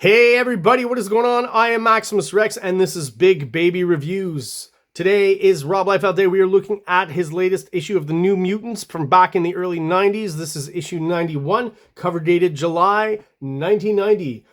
Hey everybody, what is going on? I am Maximus Rex and this is Big Baby Reviews. Today is Rob Liefeld Day. We are looking at his latest issue of the New Mutants from back in the early 90s. This is issue 91, cover dated July 1990.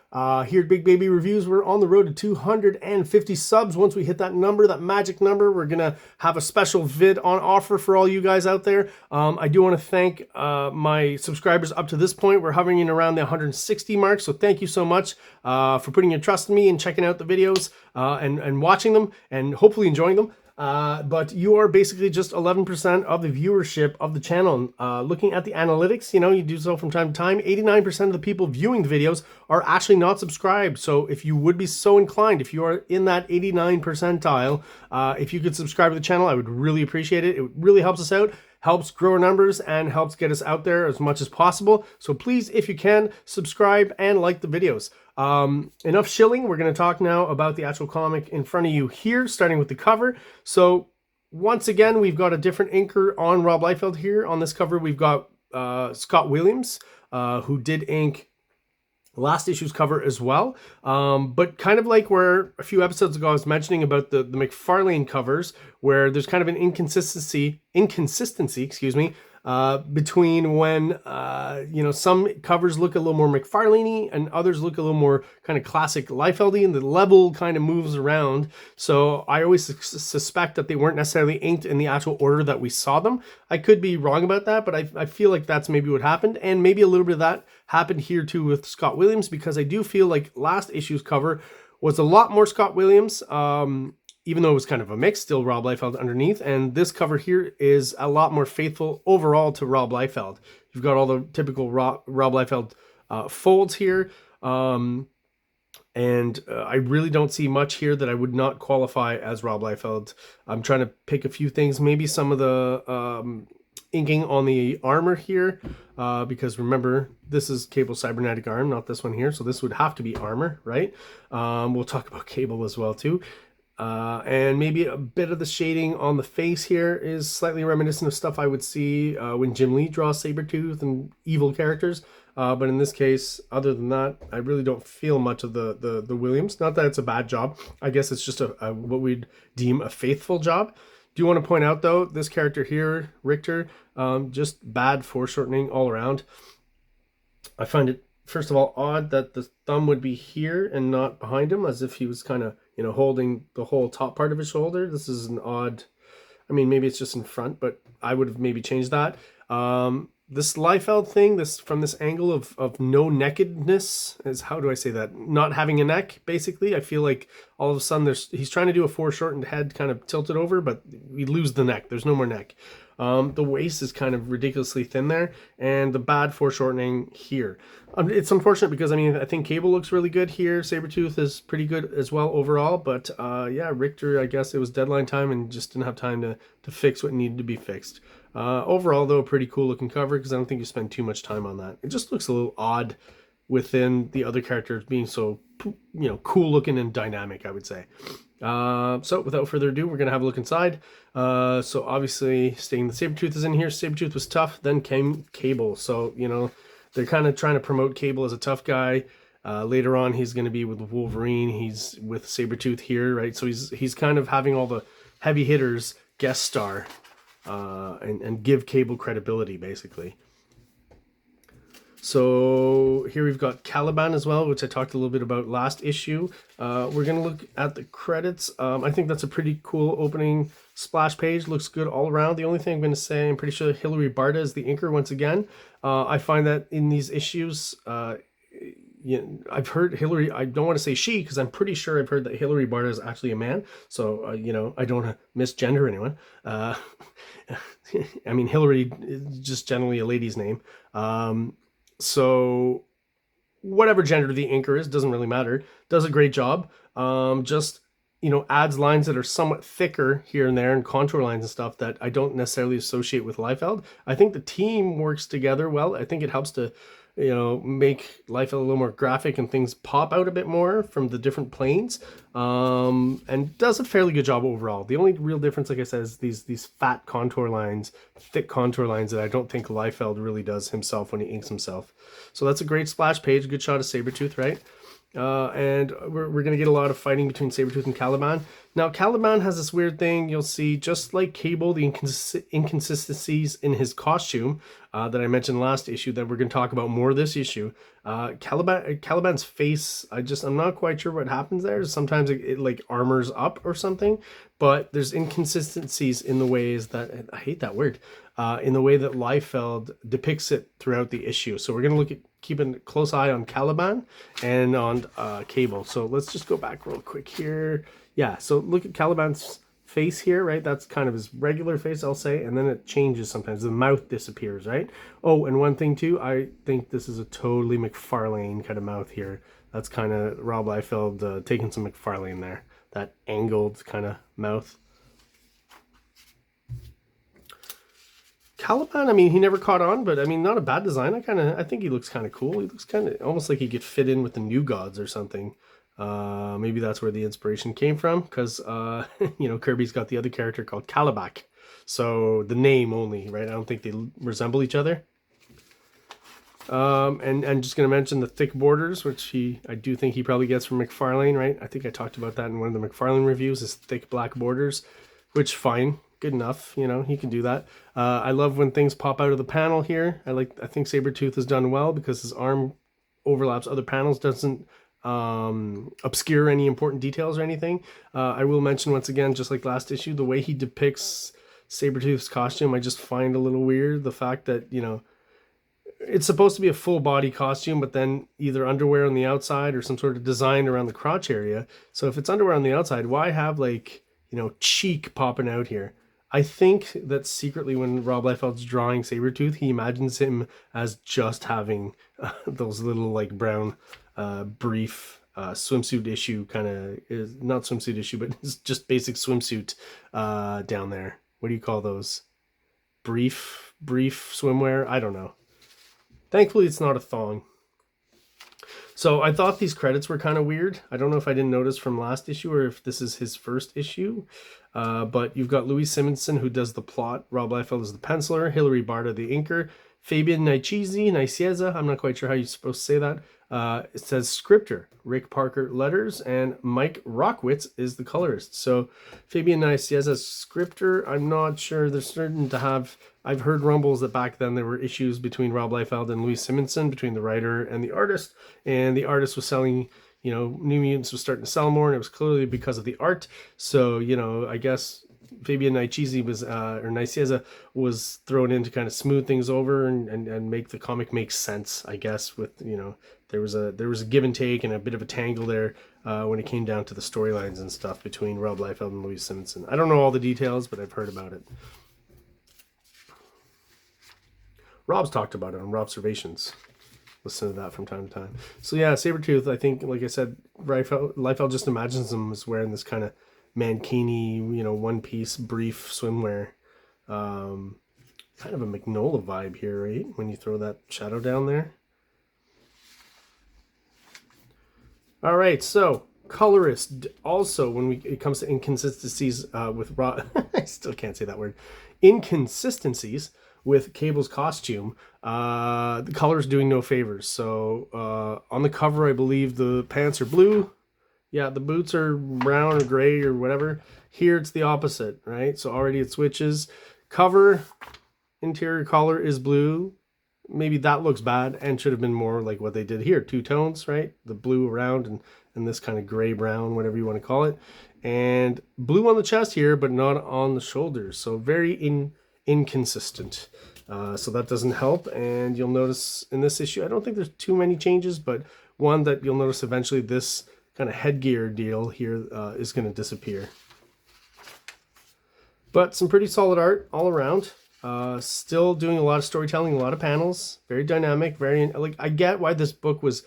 Here at Big Baby Reviews, we're on the road to 250 subs. Once we hit that number, that magic number, we're going to have a special vid on offer for all you guys out there. I do want to thank my subscribers up to this point. We're hovering in around the 160 mark, so thank you so much for putting your trust in me and checking out the videos and watching them and hopefully enjoying them. But you are basically just 11% of the viewership of the channel. Looking at the analytics, you do so from time to time. 89% of the people viewing the videos are actually not subscribed. So if you would be so inclined, if you are in that 89 percentile, if you could subscribe to the channel, I would really appreciate it. It really helps us out, helps grow our numbers, and helps get us out there as much as possible. So please, if you can, subscribe and like the videos. Enough shilling. We're going to talk now about the actual comic in front of you here, starting with the cover. So once again, we've got a different inker on Rob Liefeld here. On this cover, we've got Scott Williams, who did ink last issue's cover as well. But kind of like where a few episodes ago I was mentioning about the McFarlane covers, where there's kind of an inconsistency, excuse me, between when some covers look a little more McFarlane-y and others look a little more kind of classic Liefeld-y, and the level kind of moves around. So I always suspect that they weren't necessarily inked in the actual order that we saw them. I could be wrong about that, but I feel like that's maybe what happened, and maybe a little bit of that happened here too with Scott Williams, because I do feel like last issue's cover was a lot more Scott Williams, even though it was kind of a mix, still Rob Liefeld underneath. And this cover here is a lot more faithful overall to Rob Liefeld. You've got all the typical Rob Liefeld folds here. And I really don't see much here that I would not qualify as Rob Liefeld. I'm trying to pick a few things, maybe some of the inking on the armor here, because remember, this is Cable's cybernetic arm, not this one here. So this would have to be armor, right? We'll talk about Cable as well too. And maybe a bit of the shading on the face here is slightly reminiscent of stuff I would see when Jim Lee draws Sabretooth and evil characters. But in this case, other than that, I really don't feel much of the Williams. Not that it's a bad job. I guess it's just a what we'd deem a faithful job. Do you want to point out, though, this character here, Richter, just bad foreshortening all around. I find it, first of all, odd that the thumb would be here and not behind him, as if he was kind of, holding the whole top part of his shoulder. This is an odd, I mean, maybe it's just in front, but I would have maybe changed that. This Liefeld thing, from this angle of no neckedness, is, how do I say that? Not having a neck, basically. I feel like all of a sudden he's trying to do a foreshortened head kind of tilted over, but we lose the neck. There's no more neck. The waist is kind of ridiculously thin there, and the bad foreshortening here. It's unfortunate because, I think Cable looks really good here. Sabretooth is pretty good as well overall, but yeah, Richter, I guess it was deadline time and just didn't have time to fix what needed to be fixed. Overall, though, a pretty cool looking cover, because I don't think you spend too much time on that. It just looks a little odd within the other characters being so, cool looking and dynamic, I would say. So without further ado, we're going to have a look inside. So obviously, stating that Sabretooth is in here. Sabretooth was tough, then came Cable. So, they're kind of trying to promote Cable as a tough guy. Later on, he's going to be with Wolverine. He's with Sabretooth here, right? So he's kind of having all the heavy hitters guest star and give Cable credibility, basically. So here we've got Caliban as well, which I talked a little bit about last issue. We're going to look at the credits. I think that's a pretty cool opening splash page. Looks good all around. The only thing I'm going to say, I'm pretty sure Hilary Barta is the inker once again. I find that in these issues, I've heard Hilary, I don't want to say she, because I'm pretty sure I've heard that Hilary Barta is actually a man. So, I don't want to misgender anyone. Hilary is just generally a lady's name. So whatever gender the inker is, doesn't really matter. Does a great job. Just, adds lines that are somewhat thicker here and there, and contour lines and stuff that I don't necessarily associate with Liefeld. I think the team works together well. I think it helps to, make Liefeld a little more graphic and things pop out a bit more from the different planes. And does a fairly good job overall. The only real difference, like I said, is these fat contour lines, thick contour lines that I don't think Liefeld really does himself when he inks himself. So that's a great splash page. Good shot of Sabretooth, right? And we're going to get a lot of fighting between Sabretooth and Caliban. Now, Caliban has this weird thing. You'll see, just like Cable, the inconsistencies in his costume that I mentioned last issue that we're going to talk about more this issue. Caliban's face, I'm not quite sure what happens there. Sometimes it like armors up or something, but there's inconsistencies in the ways that, I hate that word, in the way that Liefeld depicts it throughout the issue. So we're going to look at keeping a close eye on Caliban and on Cable. So let's just go back real quick here. Yeah, so look at Caliban's face here, right? That's kind of his regular face, I'll say, and then it changes sometimes. The mouth disappears, right? Oh, and one thing too, I think this is a totally McFarlane kind of mouth here. That's kind of Rob Liefeld taking some McFarlane there. That angled kind of mouth. Caliban, I mean, he never caught on, but I mean, not a bad design. I think he looks kind of cool. He looks kind of almost like he could fit in with the New Gods or something. Maybe that's where the inspiration came from, because you know, Kirby's got the other character called Calabac, so the name only, right? I don't think they resemble each other. And just going to mention the thick borders, which I do think he probably gets from McFarlane, right? I think I talked about that in one of the McFarlane reviews, is thick black borders, which fine. Good enough, you know, he can do that. I love when things pop out of the panel here. I think Sabretooth has done well because his arm overlaps other panels, doesn't obscure any important details or anything. I will mention once again, just like last issue, the way he depicts Sabretooth's costume, I just find a little weird. The fact that, you know, it's supposed to be a full body costume, but then either underwear on the outside or some sort of design around the crotch area. So if it's underwear on the outside, why have, like, you know, cheek popping out here? I think that secretly when Rob Liefeld's drawing Sabretooth, he imagines him as just having those little like brown brief swimsuit issue kind of, is not swimsuit issue, but it's just basic swimsuit down there. What do you call those? Brief swimwear? I don't know. Thankfully, it's not a thong. So I thought these credits were kind of weird. I don't know if I didn't notice from last issue or if this is his first issue. But you've got Louis Simonson, who does the plot. Rob Liefeld is the penciler. Hilary Barta, the inker. Fabian Nicieza, I'm not quite sure how you're supposed to say that. It says scripter. Rick Parker letters, and Mike Rockwitz is the colorist. So Fabian Nicieza scripter, I'm not sure. They're certain to have, I've heard rumbles that back then there were issues between Rob Liefeld and Louis Simonson, between the writer and the artist, and the artist was selling, you know, New Mutants was starting to sell more, and it was clearly because of the art. So, you know, I guess Fabian Nicieza was thrown in to kind of smooth things over and make the comic make sense, I guess, with, you know, there was a give and take and a bit of a tangle there when it came down to the storylines and stuff between Rob Liefeld and Louis Simonson. I don't know all the details, but I've heard about it. Rob's talked about it on Robservations. Listen to that from time to time. So yeah, Sabretooth, I think, like I said, Liefeld just imagines him as wearing this kind of mankini, you know, one-piece brief swimwear. Kind of a Magnola vibe here, right? When you throw that shadow down there. All right, so colorist. Also, when it comes to inconsistencies with Rob, I still can't say that word. Inconsistencies with Cable's costume, the color's doing no favors. So on the cover, I believe the pants are blue. Yeah, the boots are brown or gray or whatever. Here it's the opposite, right? So already it switches. Cover, interior color is blue. Maybe that looks bad and should have been more like what they did here. Two tones, right? The blue around and this kind of gray brown, whatever you want to call it. And blue on the chest here, but not on the shoulders. So very inconsistent. So that doesn't help. And you'll notice in this issue, I don't think there's too many changes, but one that you'll notice eventually, this kind of headgear deal here is going to disappear. But some pretty solid art all around. Still doing a lot of storytelling, a lot of panels, very dynamic, very, like, I get why this book was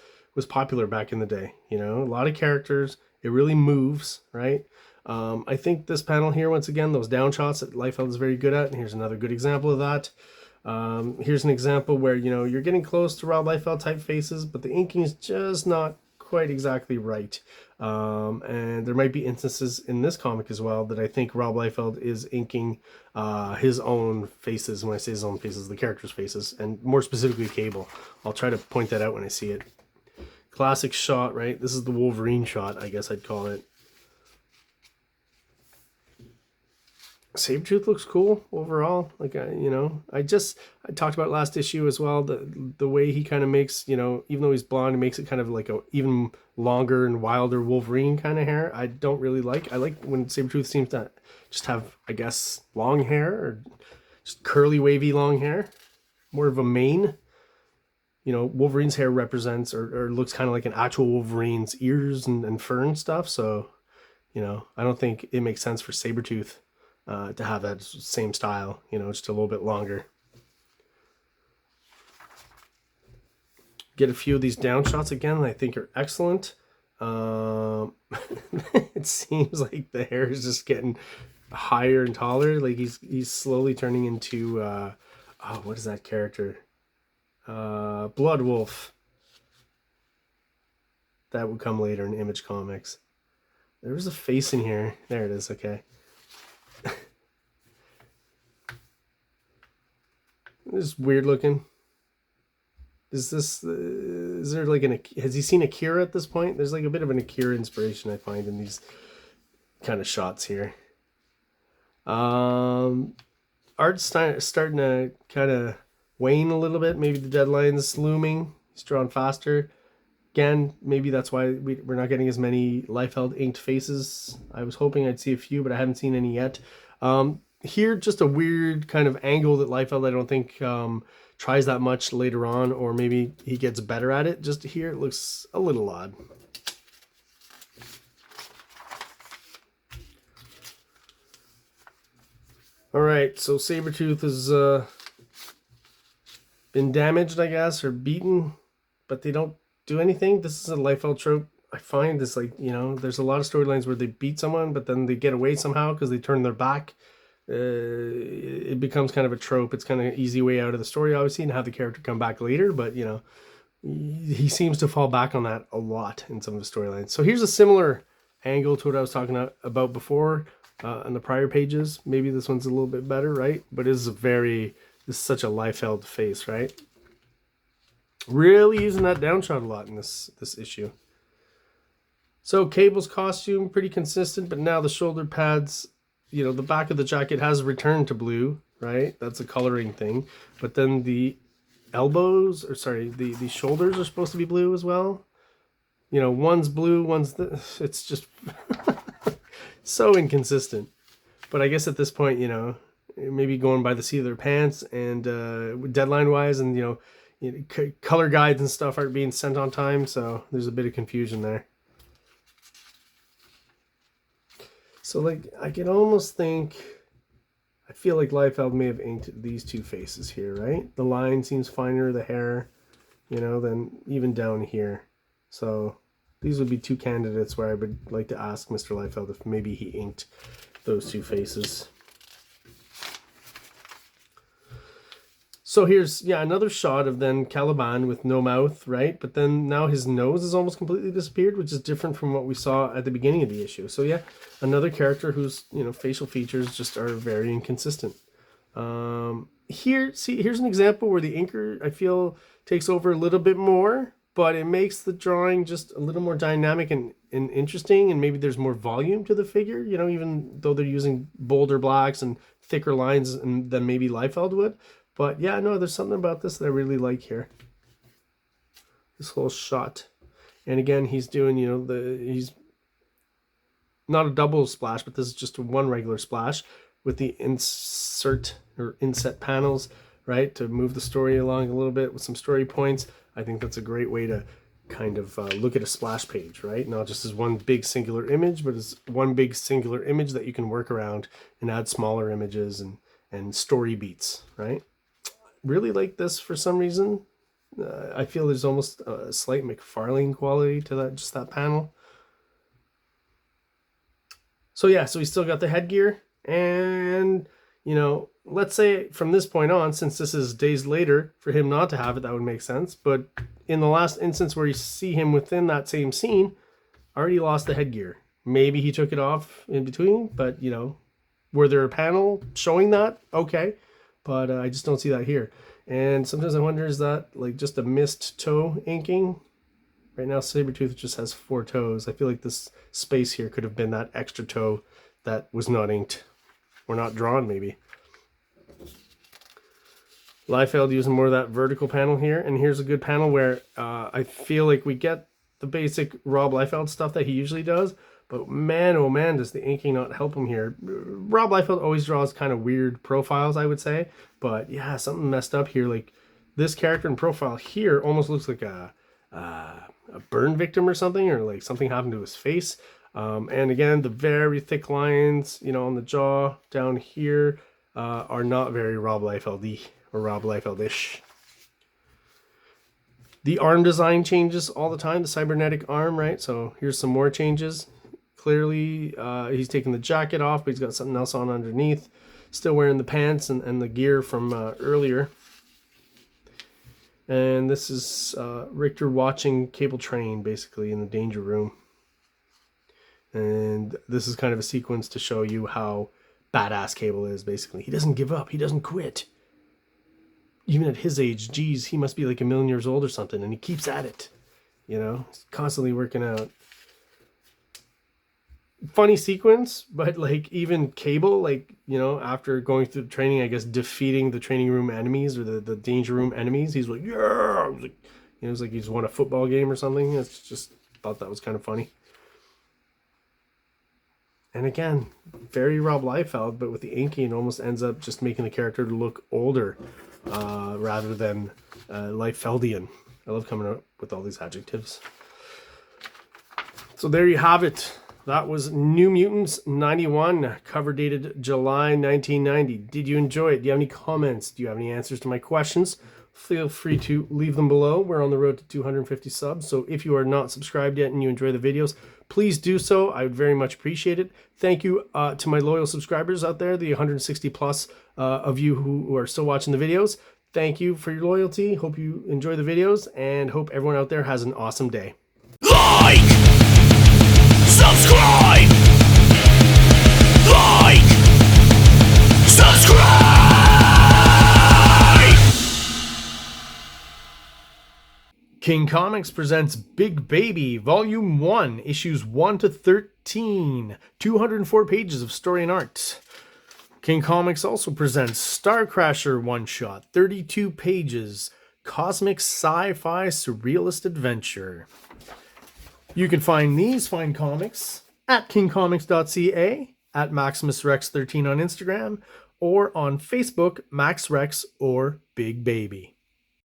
popular back in the day. You know, a lot of characters, it really moves, right? I think this panel here, once again, those down shots that Liefeld is very good at, and here's another good example of that. Here's an example where, you know, you're getting close to Rob Liefeld type faces, but the inking is just not quite exactly right. And there might be instances in this comic as well that I think Rob Liefeld is inking his own faces. When I say his own faces, the characters' faces, and more specifically Cable. I'll try to point that out when I see it. Classic shot, right? This is the Wolverine shot, I guess I'd call it. Sabretooth looks cool overall. Like, you know, I talked about last issue as well, the way he kind of makes, you know, even though he's blonde, he makes it kind of like a even longer and wilder Wolverine kind of hair. I don't really like. I like when Sabretooth seems to just have, I guess, long hair, or just curly, wavy, long hair. More of a mane. You know, Wolverine's hair represents or looks kind of like an actual Wolverine's ears and fur and stuff. So, you know, I don't think it makes sense for Sabretooth to have that same style, you know, just a little bit longer. Get a few of these down shots again, I think are excellent. It seems like the hair is just getting higher and taller. Like he's slowly turning into oh, what is that character? Blood Wolf. That would come later in Image Comics. There was a face in here. There it is. Okay. This is weird looking. Is there like has he seen Akira at this point? There's like a bit of an Akira inspiration I find in these kind of shots here. Art's starting to kind of wane a little bit. Maybe the deadline's looming. He's drawn faster. Again, maybe that's why we're not getting as many Liefeld inked faces. I was hoping I'd see a few, but I haven't seen any yet. Here, just a weird kind of angle that Liefeld, I don't think, tries that much later on, or maybe he gets better at it. Just here, it looks a little odd. All right, so Sabretooth has been damaged, I guess, or beaten, but they don't do anything. This is a Liefeld trope. I find this, like, you know, there's a lot of storylines where they beat someone, but then they get away somehow because they turn their back. It becomes kind of a trope. It's kind of an easy way out of the story, obviously, and have the character come back later. But, you know, he seems to fall back on that a lot in some of the storylines. So here's a similar angle to what I was talking about before on the prior pages. Maybe this one's a little bit better, right? But this is such a Liefeld face, right? Really using that down shot a lot in this issue. So Cable's costume, pretty consistent, but now the shoulder pads, you know, the back of the jacket has returned to blue, right? That's a coloring thing. But then the elbows, or sorry, the shoulders are supposed to be blue as well. You know, one's blue, it's just so inconsistent. But I guess at this point, you know, maybe going by the seat of their pants and deadline-wise, and, you know, color guides and stuff aren't being sent on time, so there's a bit of confusion there. So, like, I can almost think, I feel like Liefeld may have inked these two faces here, right? The line seems finer, the hair, you know, than even down here. So these would be two candidates where I would like to ask Mr. Liefeld if maybe he inked those two faces. So here's, yeah, another shot of then Caliban with no mouth, right? But then now his nose is almost completely disappeared, which is different from what we saw at the beginning of the issue. So yeah, another character whose, you know, facial features just are very inconsistent. Here's an example where the inker, I feel, takes over a little bit more, but it makes the drawing just a little more dynamic and interesting, and maybe there's more volume to the figure, you know, even though they're using bolder blacks and thicker lines than maybe Liefeld would. But yeah, no, there's something about this that I really like here. This whole shot. And again, he's doing, you know, he's not a double splash, but this is just one regular splash with the insert or inset panels, right? To move the story along a little bit with some story points. I think that's a great way to kind of look at a splash page, right? Not just as one big singular image, but as one big singular image that you can work around and add smaller images and story beats, right? Really like this for some reason. I feel there's almost a slight McFarlane quality to that panel. So yeah, so we still got the headgear, and, you know, let's say from this point on, since this is days later, for him not to have it, that would make sense. But in the last instance where you see him within that same scene, already lost the headgear. Maybe he took it off in between, but, you know, were there a panel showing that? Okay. But I just don't see that here. And sometimes I wonder, is that like just a missed toe inking, Right now, Sabretooth just has 4 toes. I feel like this space here could have been that extra toe that was not inked. Or not drawn, maybe. Liefeld using more of that vertical panel here. And here's a good panel where I feel like we get the basic Rob Liefeld stuff that he usually does. But man, oh man, does the inking not help him here. Rob Liefeld always draws kind of weird profiles, I would say. But yeah, something messed up here. Like this character in profile here almost looks like a burn victim or something. Or like something happened to his face. And again, the very thick lines, you know, on the jaw down here are not very Rob Liefeld-y or Rob Liefeld-ish. The arm design changes all the time, the cybernetic arm, right? So here's some more changes. Clearly, he's taking the jacket off, but he's got something else on underneath. Still wearing the pants and the gear from earlier. And this is Richter watching Cable Train, basically, in the danger room. And this is kind of a sequence to show you how badass Cable is, basically. He doesn't give up. He doesn't quit. Even at his age, geez, he must be like 1,000,000 years old or something, and he keeps at it. You know, he's constantly working out. Funny sequence, but like even Cable, like, you know, after going through the training, I guess defeating the training room enemies or the danger room enemies, he's like, yeah! It was like, you know, it was like he's won a football game or something. It's just, thought that was kind of funny. And again, very Rob Liefeld, but with the inking, it almost ends up just making the character look older rather than Liefeldian. I love coming up with all these adjectives. So there you have it. That was New Mutants 91, cover dated July 1990. Did you enjoy it? Do you have any comments? Do you have any answers to my questions? Feel free to leave them below. We're on the road to 250 subs, so if you are not subscribed yet and you enjoy the videos, please do so. I would very much appreciate it. Thank you to my loyal subscribers out there, the 160 plus of you who are still watching the videos. Thank you for your loyalty. Hope you enjoy the videos and hope everyone out there has an awesome day. Like! Subscribe! Like! Subscribe! King Comics presents Big Baby, Volume 1, Issues 1 to 13, 204 pages of story and art. King Comics also presents Star Crasher one-shot, 32 pages, cosmic sci-fi surrealist adventure. You can find these fine comics at KINGCOMICS.CA, at MaximusRex13 on Instagram, or on Facebook, MaxRex or Big Baby.